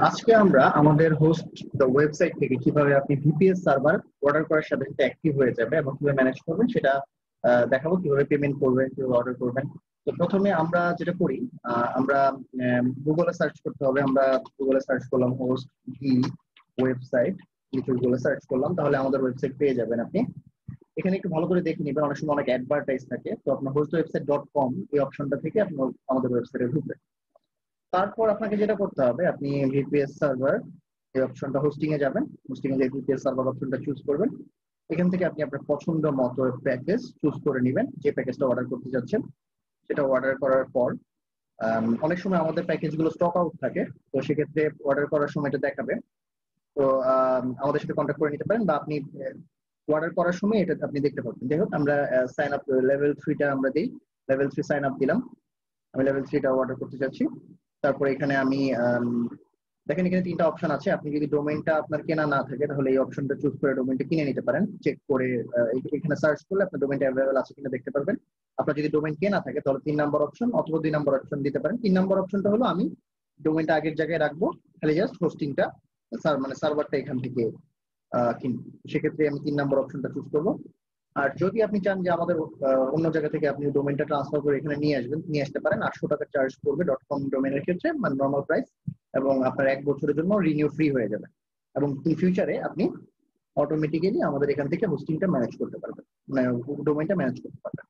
আজকে আমরা আমাদের হোস্ট দ্য ওয়েবসাইট থেকে কিভাবে আপনি ভিপিএস সার্ভার অর্ডার করার সাথে সাথে অ্যাক্টিভ হয়ে যাবে এবং কিভাবে ম্যানেজ করবেন সেটা দেখাবো, কিভাবে পেমেন্ট করবেন, কিভাবে অর্ডার করবেন। তো প্রথমে আমরা যেটা করি, আমরা গুগলে সার্চ করতে হবে। আমরা গুগলে সার্চ করলাম হোস্ট দি ওয়েবসাইট, লিখে গুগলে সার্চ করলাম, তাহলে আমাদের ওয়েবসাইট পেয়ে যাবেন আপনি। এখানে একটু ভালো করে দেখে নিবেন, অনেক সময় অনেক অ্যাডভার্টাইজ থাকে, তো আপনার হোস্ট ওয়েবসাইট ডট কম এই অপশনটা থেকে আপনি আমাদের ওয়েবসাইটে ঢুকবেন। তারপর আপনাকে যেটা করতে হবে, আপনি ভিপিএস সার্ভার এই অপশনটা হোস্টিং এ যাবেন। হোস্টিং এ যে ভিপিএস সার্ভার অপশনটা চুজ করবেন, এখান থেকে আপনি আপনার পছন্দ মতো প্যাকেজ চুজ করে নেবেন, যে প্যাকেজটা অর্ডার করতে যাচ্ছেন। সেটা অর্ডার করার পর অনেক সময় আমাদের প্যাকেজগুলো স্টক আউট থাকে, তো সেক্ষেত্রে অর্ডার করার সময় এটা দেখাবে। তো আমাদের সাথে কন্ট্যাক্ট করে নিতে পারেন, বা আপনি অর্ডার করার সময় এটা আপনি দেখতে পাবেন। যাই হোক, আমরা সাইন আপ লেভেল 3টা আমরা দিই। লেভেল 3 সাইন আপ দিলাম। আমি লেভেল 3টা অর্ডার করতে চাচ্ছি। তারপরে এখানে আমি দেখেন, এখানে 3টা অপশন আছে। আপনি যদি ডোমেইনটা আপনার কেনা না থাকে, তাহলে এই অপশনটা চুজ করে ডোমেইনটা কিনে নিতে পারেন। চেক করে এখানে সার্চ করলে আপনার ডোমেইনটা অ্যাভেলেবল আছে কিনা দেখতে পারবেন। আপনার যদি ডোমেইন কেনা থাকে, তাহলে 3 নম্বর অপশন অথবা 2 নম্বর অপশন দিতে পারেন। 3 নম্বর অপশনটা হলো আমি ডোমেইনটা আগের জায়গায় রাখবো, খালি জাস্ট হোস্টিংটা মানে সার্ভারটা এখান থেকে কিনবো। সেক্ষেত্রে আমি 3 নম্বর অপশনটা চুজ করবো। আর যদি আপনি চান যে আমাদের অন্য জায়গা থেকে আপনি ডোমেইনটা ট্রান্সফার করে এখানে নিয়ে আসবেন, নিয়ে আসতে পারেন। 800 টাকা চার্জ করবে ডট কম ডোমেইনের ক্ষেত্রে, মানে নর্মাল প্রাইস। এবং আপনার 1 বছরের জন্য রিনিউ ফ্রি হয়ে যাবে। এবং ইন ফিউচারে আপনি অটোমেটিক্যালি আমাদের এখান থেকে হোস্টিংটা ম্যানেজ করতে পারবেন, মানে ডোমেইনটা ম্যানেজ করতে পারবেন।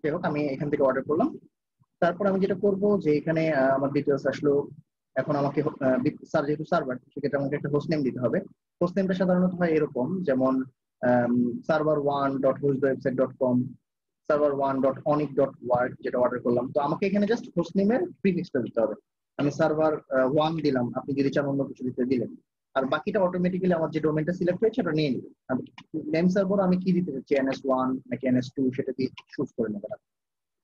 যাই হোক, আমি এখান থেকে অর্ডার করলাম। তারপর আমি যেটা করব যে এখানে আমার ডিটেলস আসলো। এখন আমাকে স্যার যেহেতু সার্ভার, সেক্ষেত্রে আমাকে একটা হোস্ট নেম দিতে হবে। হোস্ট নেমটা সাধারণত হয় এরকম, যেমন server1.hostwebsite.com, server1.onic.org, যেটা অর্ডার করলাম। তো আমাকে এখানে জাস্ট হোস্ট নেমের প্রিফিক্সটা দিতে হবে। আমি server1 দিলাম, আপনি যদি চান অন্য কিছু দিতে দিলেন। আর বাকিটা অটোমেটিক্যালি আমার যে ডোমেইনটা সিলেক্ট হয়েছে ওটা নিয়ে নিবে। নেম সার্ভার আমি কি দিতে চাচ্ছি, NS1 নাকি NS2, সেটা দিয়ে চুজ করে নেবেন।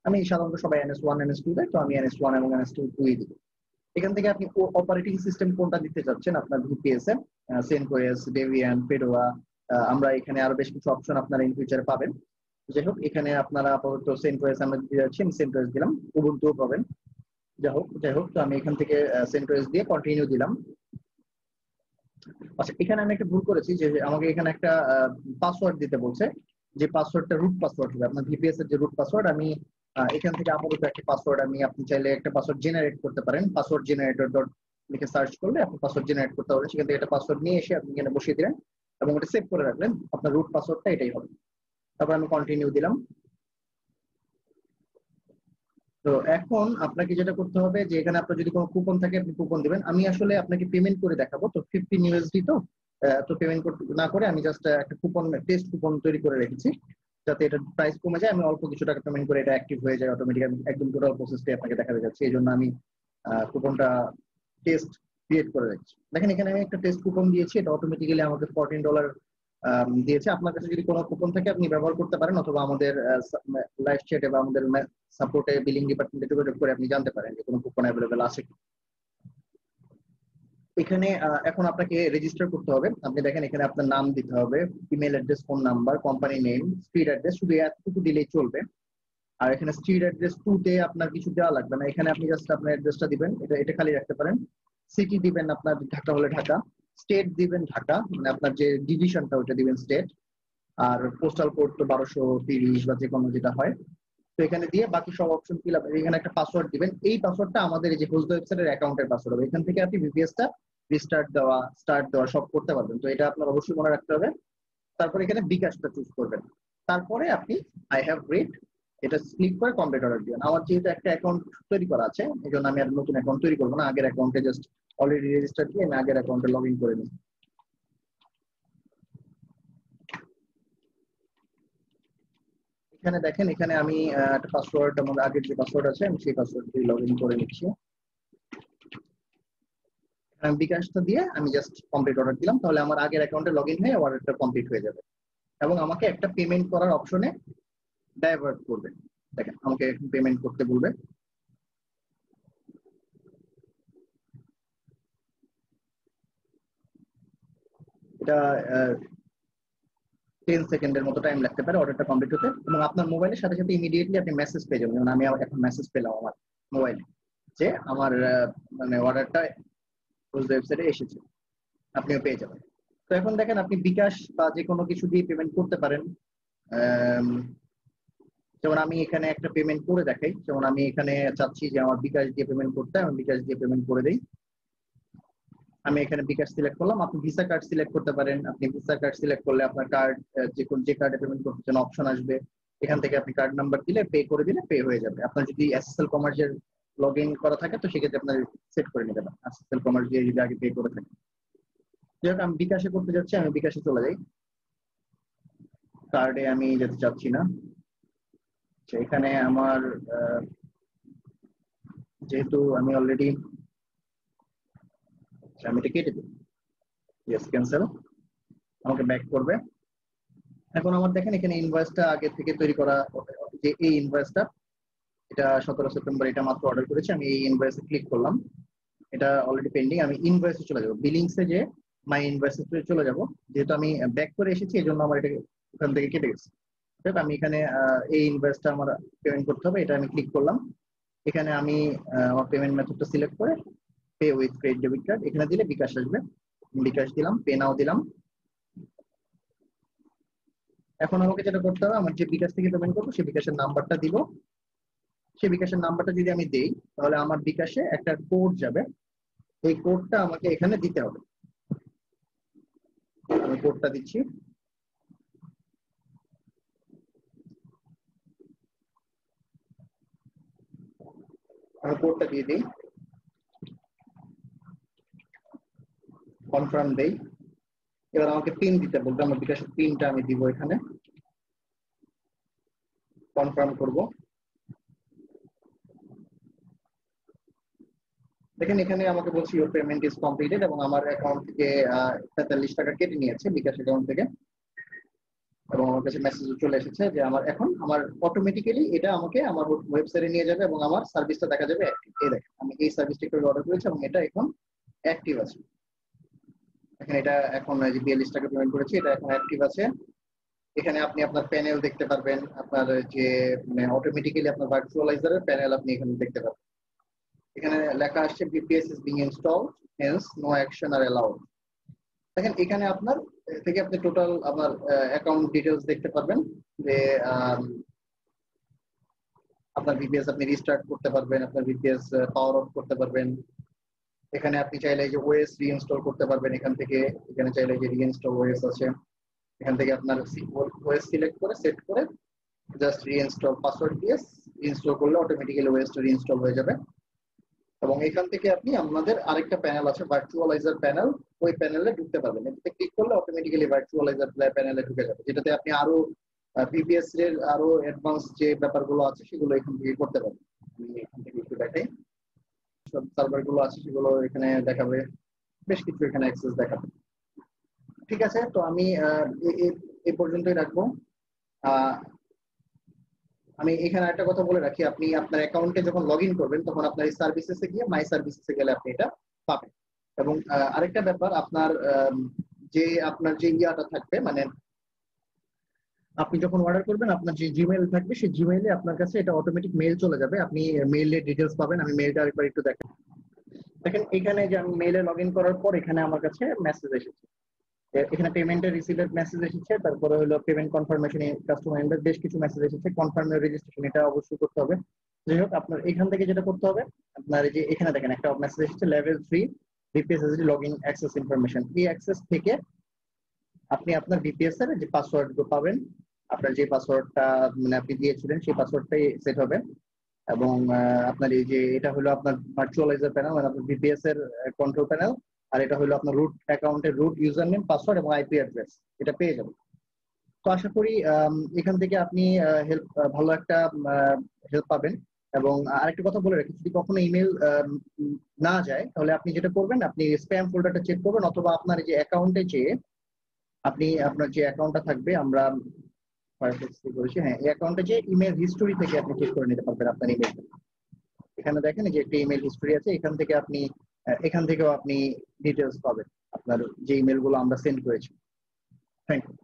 আমি সাধারণত সবাই NS1 NS2 দেয়, তো আমি NS1 এবং NS2 দুই দিব। এখান থেকে আপনি অপারেটিং সিস্টেম কোনটা দিতে চাচ্ছেন আপনার ভিপিএস এ, সেন্টওএস, ডেভিয়ান, ফেডোরা। আমরা এখানে আরো বেশ কিছু অপশন আপনারা ইন ফিউচারে পাবেন। যাই হোক, এখানে আপনারা আপাতত সেন্টওএস আমরা দিতে যাচ্ছি, আমি সেন্টওএস দিলাম। উবুন্টুও পাবেন। যাই হোক, তো আমি এখান থেকে সেন্টওএস দিয়ে কন্টিনিউ দিলাম। আচ্ছা, এখানে আমি একটা ভুল করেছি, যে আমাকে এখানে একটা পাসওয়ার্ড দিতে বলছে। যে পাসওয়ার্ডটা রুট পাসওয়ার্ড হবে আপনার ভিপিএস এর যে রুট পাসওয়ার্ড। আমি এখান থেকে আপাতত একটা পাসওয়ার্ড, আপনি চাইলে একটা পাসওয়ার্ড জেনারেট করতে পারেন। পাসওয়ার্ড জেনারেটর ডট লিখে সার্চ করলে আপনি পাসওয়ার্ড জেনারেট করতে পারবেন। সেখান থেকে একটা পাসওয়ার্ড নিয়ে এসে আপনি এখানে বসিয়ে দিলেন এবং ওটা সেভ করে রাখলেন। আপনার রুট পাসওয়ার্ডটা এটাই হবে। তারপর আমি কন্টিনিউ দিলাম। তো এখন আপনাকে যেটা করতে হবে, যে এখানে আপনার যদি কোনো কুপন থাকে আপনি কুপন দিবেন। আমি আসলে আপনাকে পেমেন্ট করে দেখাবো, তো 15 USD। তো পেমেন্ট না করে আমি জাস্ট একটা কুপন, টেস্ট কুপন তৈরি করে রেখেছি, যাতে এটা প্রাইস কমে যায়। আমি অল্প কিছু টাকা পেমেন্ট করে এটা অ্যাক্টিভ হয়ে যায় অটোমেটিক। আমি একদম টোটাল প্রসেসটাই আপনাকে দেখাতে যাচ্ছি, এই জন্য আমি কুপনটা টেস্ট ক্রিয়েট করে রাখছি। দেখেন, এখানে আমি একটা টেস্ট কুপন দিয়েছি, এটা অটোমেটিক্যালি আমাকে $14 দিয়েছে। আপনার কাছে যদি কোনো কুপন থাকে আপনি ব্যবহার করতে পারেন, অথবা আমাদের লাইভ চ্যাটে বা আমাদের সাপোর্টে বিলিং ডিপার্টমেন্টে যোগাযোগ করে আপনি জানতে পারেন যে কোনো কুপন অ্যাভেলেবেল আছে কি। এখানে এখন আপনাকে রেজিস্টার করতে হবে। আপনি দেখেন, এখানে আপনার নাম দিতে হবে, email address, phone number, company name, street address, শুধু এতটুকু দিলেই চলবে। আর এখানে স্ট্রিট অ্যাড্রেস 2 তে আপনার কিছু দেওয়া লাগবে না। এখানে আপনি জাস্ট আপনার অ্যাড্রেসটা দিবেন, এটা এটা খালি রাখতে পারেন। সিটি দিবেন, আপনার ঢাকা হলে ঢাকা। স্টেট দিবেন ঢাকা, মানে আপনার যে ডিভিশনটা ওটা দিবেন স্টেট। আর পোস্টাল কোড তো 1230 বা যে কোনো যেটা হয়। তো এখানে দিয়ে বাকি সব অপশন ফিল আপ। এখানে একটা পাসওয়ার্ড দিবেন। এই পাসওয়ার্ডটা আমাদের এই যে হোস্ট ওয়েবসাইটের অ্যাকাউন্টের পাসওয়ার্ড হবে। এখান থেকে আপনি ভিপিএসটা রিস্টার্ট দেওয়া, স্টার্ট দেওয়া সব করতে পারবেন। তো এটা আপনার অবশ্যই মনে রাখতে হবে। তারপর এখানে বিকাশটা চুজ করবেন। তারপরে আপনি আই হ্যাভ রিড এটা ক্লিক করে কমপ্লিট অর্ডার দিবেন। আমার যেহেতু একটা অ্যাকাউন্ট তৈরি করা আছে, এই জন্য আমি আর নতুন অ্যাকাউন্ট তৈরি করবো না। আগের অ্যাকাউন্টে জাস্ট অলরেডি রেজিস্টার দিয়ে আমি আগের অ্যাকাউন্টে লগ ইন করে নিই। এখানে দেখেন, এখানে আমি একটা পাসওয়ার্ড, আমাদের আগের যে পাসওয়ার্ড আছে আমি সেই পাসওয়ার্ড দিয়ে লগ ইন করে নিচ্ছি। আমি বিকাশটা দিয়ে আমি জাস্ট কমপ্লিট অর্ডার দিলাম, তাহলে আমার আগের অ্যাকাউন্টে লগ ইন হয়ে অর্ডারটা কমপ্লিট হয়ে যাবে। এবং আমাকে একটা পেমেন্ট করার অপশনে ডাইভার্ট করবে। দেখেন, আমাকে এখন পেমেন্ট করতে বলবে। এটা 10 সেকেন্ডের মতো টাইম লাগতে পারে অর্ডারটা কমপ্লিট হতে। এবং আপনার মোবাইলের সাথে সাথে ইমিডিয়েটলি আপনি মেসেজ পেয়ে যাবেন। যেমন আমি এখন মেসেজ পেলাম আমার মোবাইলে, যে আমার মানে অর্ডারটা হোস্ট ওয়েবসাইটে এসেছে, আপনিও পেয়ে যাবেন। তো এখন দেখেন আপনি বিকাশ বা যে কোনো কিছু দিয়ে পেমেন্ট করতে পারেন। যেমন আমি এখানে একটা পেমেন্ট করে দেখাই, যেমন আমি এখানে চাচ্ছি যে আমার বিকাশ দিয়ে পেমেন্ট করতে, আমি বিকাশ দিয়ে পেমেন্ট করে দিই। আমি এখানে বিকাশ সিলেক্ট করলাম, আপনি ভিসা কার্ড সিলেক্ট করতে পারেন। আপনি ভিসা কার্ড সিলেক্ট করলে আপনার কার্ড যে কার্ডে পেমেন্ট করতে চান অপশন আসবে, এখান থেকে আপনি কার্ড নাম্বার দিলে পে করে দিলে পে হয়ে যাবে। আপনার যদি এসএসএল কমার্সের লগ ইন করা থাকে তো সেক্ষেত্রে আপনার সেট করে নিতে পারেন এসএসএল কমার্স দিয়ে যদি আগে পে করে থাকেন। যাই হোক আমি বিকাশে করতে যাচ্ছি, আমি বিকাশে চলে যাই। কার্ডে আমি যেতে চাচ্ছি না। এখানে আমার যেহেতু আমি অলরেডি, আমি এটা কেটে দিই, ইয়েস ক্যান্সেল, আমাকে ব্যাক করবে। এখন আমার দেখেন এখানে ইনভয়েসটা আগে থেকে তৈরি করা, যে এই ইনভয়েসটা, এটা 17 সেপ্টেম্বর, এটা মাত্র অর্ডার করেছি। আমি এই ইনভয়েসে ক্লিক করলাম, এটা অলরেডি পেন্ডিং। আমি ইনভয়েসে চলে যাব, বিলিংসে যে মাই ইনভয়েসে চলে যাব। যেহেতু আমি ব্যাক করে এসেছি এই জন্য আমার এটা ওখান থেকে কেটে গেছে। আমি এখানে এই ইনভয়েসটা আমার পেমেন্ট করতে হবে, এটা আমি ক্লিক করলাম। এখানে আমি আমার পেমেন্ট মেথডটা সিলেক্ট করে pay with credit debit card এখানে দিলে বিকাশ আসবে, বিকাশ দিলাম, পে নাও দিলাম। এখন আমাকে যেটা করতে হবে, আমার যে বিকাশ থেকে পেমেন্ট করবো সেই বিকাশের নাম্বারটা দিব। সেই বিকাশের নাম্বারটা যদি আমি দেই তাহলে আমার বিকাশে একটা কোড যাবে, এই কোডটা আমাকে এখানে দিতে হবে। আমি কোডটা দিচ্ছি, আমি কোডটা দিয়ে দিই, কনফার্ম দেই। এবার আমাকে পিন দিতে বলবে, আমার বিকাশের পিনটা আমি দিব এখানে, কনফার্ম করব। দেখেন এখানে আমাকে বলছে ইউর পেমেন্ট ইজ কমপ্লিটেড এবং আমার অ্যাকাউন্ট থেকে ৪৫ টাকা কেটে নিয়েছে বিকাশ অ্যাকাউন্ট থেকে, এবং আমার কাছে মেসেজ চলে এসেছে যে আমার এখন আমার অটোমেটিক্যালি এটা আমাকে আমার ওয়েবসাইটে নিয়ে যাবে এবং আমার সার্ভিসটা দেখা যাবে অ্যাক্টিভ। এই দেখেন আমি এই সার্ভিসটা একটু অর্ডার করেছি এবং এটা এখন অ্যাক্টিভ আছে। এখানে এটা এখন যে ৪২ টাকা পেমেন্ট করেছি এটা এখন অ্যাক্টিভ আছে। এখানে আপনি আপনার প্যানেল দেখতে পারবেন, আপনার যে অটোমেটিক্যালি আপনার ভার্চুয়ালাইজারের প্যানেল আপনি এখানে দেখতে পারবেন। এখানে লেখা আসছে BPS is being installed, hence no action are allowed. দেখেন এখানে আপনার থেকে আপনি টোটাল আপনার অ্যাকাউন্ট ডিটেলস দেখতে পারবেন, যে আপনার ভিপিএস আপনি রিস্টার্ট করতে পারবেন, আপনার ভিপিএস পাওয়ার অফ করতে পারবেন। এখানে আপনি চাইলে যে ওএস রিইনস্টল করতে পারবেন এখান থেকে, এখানে চাইলে যে রিইনস্টল ওএস আছে, এখান থেকে আপনার ওএস সিলেক্ট করে সেট করে জাস্ট রিইনস্টল পাসওয়ার্ড দিয়ে ইনস্টল করলে অটোমেটিক্যালি ওএসটা রিইনস্টল হয়ে যাবে। এবং এখান থেকে আপনি আপনাদের আরেকটা প্যানেল আছে ভার্চুয়ালাইজার প্যানেল, ওই প্যানেলে ঢুকতে পারবেন। এটাতে ক্লিক করলে অটোমেটিক্যালি ভার্চুয়ালাইজার প্যানেলে ঢুকে যাবে, যেটাতে আপনি আরো ভিপিএস এর আরো অ্যাডভান্স যে ব্যাপারগুলো আছে সেগুলো এখান থেকে করতে পারবেন। আমি এখান থেকে একটু দেখাই, সব সার্ভার গুলো আছে সেগুলো এখানে দেখাবে, বেশ কিছু এখানে অ্যাক্সেস দেখাবে। ঠিক আছে, তো আমি এই পর্যন্তই রাখবো। আমি এখানে একটা কথা বলে রাখি, আপনি আপনার অ্যাকাউন্টে যখন লগ ইন করবেন তখন আপনার এই সার্ভিসেসে গিয়ে মাই সার্ভিসেসে গেলে আপনি এটা পাবেন। এবং আরেকটা ব্যাপার, আপনার যে ইয়াটা থাকবে, মানে আপনি যখন অর্ডার করবেন আপনার যে জিমেইল থাকবে সেই জিমেইলে আপনার কাছে এটা অটোমেটিক মেইল চলে যাবে, আপনি মেইলের ডিটেলস পাবেন। আমি মেইলটা আরেকবার একটু দেখেন এখানে যে আমি মেইলে লগ ইন করার পর এখানে আমার কাছে মেসেজ এসেছে, এখানে পেমেন্টের রিসিভের মেসেজ এসেছে, তারপরে হলো পেমেন্ট কনফার্মেশন, কাস্টমার ইনভয়েস, বেশ কিছু মেসেজ এসেছে। কনফার্ম রেজিস্ট্রেশন এটা অবশ্যই করতে হবে। যাই হোক আপনার এখান থেকে যেটা করতে হবে, আপনার এই যে এখানে দেখেন একটা মেসেজ এসেছে level 3 BPS SD login access information. এই অ্যাক্সেস থেকে আপনি আপনার বিপিএস এর যে পাসওয়ার্ড পাবেন, আপনার যে পাসওয়ার্ডটা মানে আপনি দিয়েছিলেন সেই পাসওয়ার্ডটাই সেট হবে। এবং আপনার এই যে এটা হলো আপনার ভার্চুয়ালাইজার প্যানেল, মানে আপনার ভিপিএস এর কন্ট্রোল প্যানেল, আর এটা হলো আপনার রুট অ্যাকাউন্টের রুট ইউজার নেম, পাসওয়ার্ড এবং আইপি অ্যাড্রেস, এটা পেয়ে যাবেন। তো আশা করি এখান থেকে আপনি ভালো একটা হেল্প পাবেন। এবং আরেকটা কথা বলে রাখি, যদি কখনো ইমেল না যায় তাহলে আপনি যেটা করবেন, আপনি স্প্যাম ফোল্ডারটা চেক করবেন, অথবা আপনার যে অ্যাকাউন্টে যে আপনি আপনার যে অ্যাকাউন্টটা থাকবে, আমরা করেছি, হ্যাঁ, এই অ্যাকাউন্টে যে ইমেল হিস্টোরি থেকে আপনি চেক করে নিতে পারবেন আপনার ইমেল। এখানে দেখেন যে একটা ইমেল হিস্টোরি আছে, এখান থেকেও আপনি ডিটেলস পাবেন আপনার যে ইমেল গুলো আমরা সেন্ড করেছি। Thank you.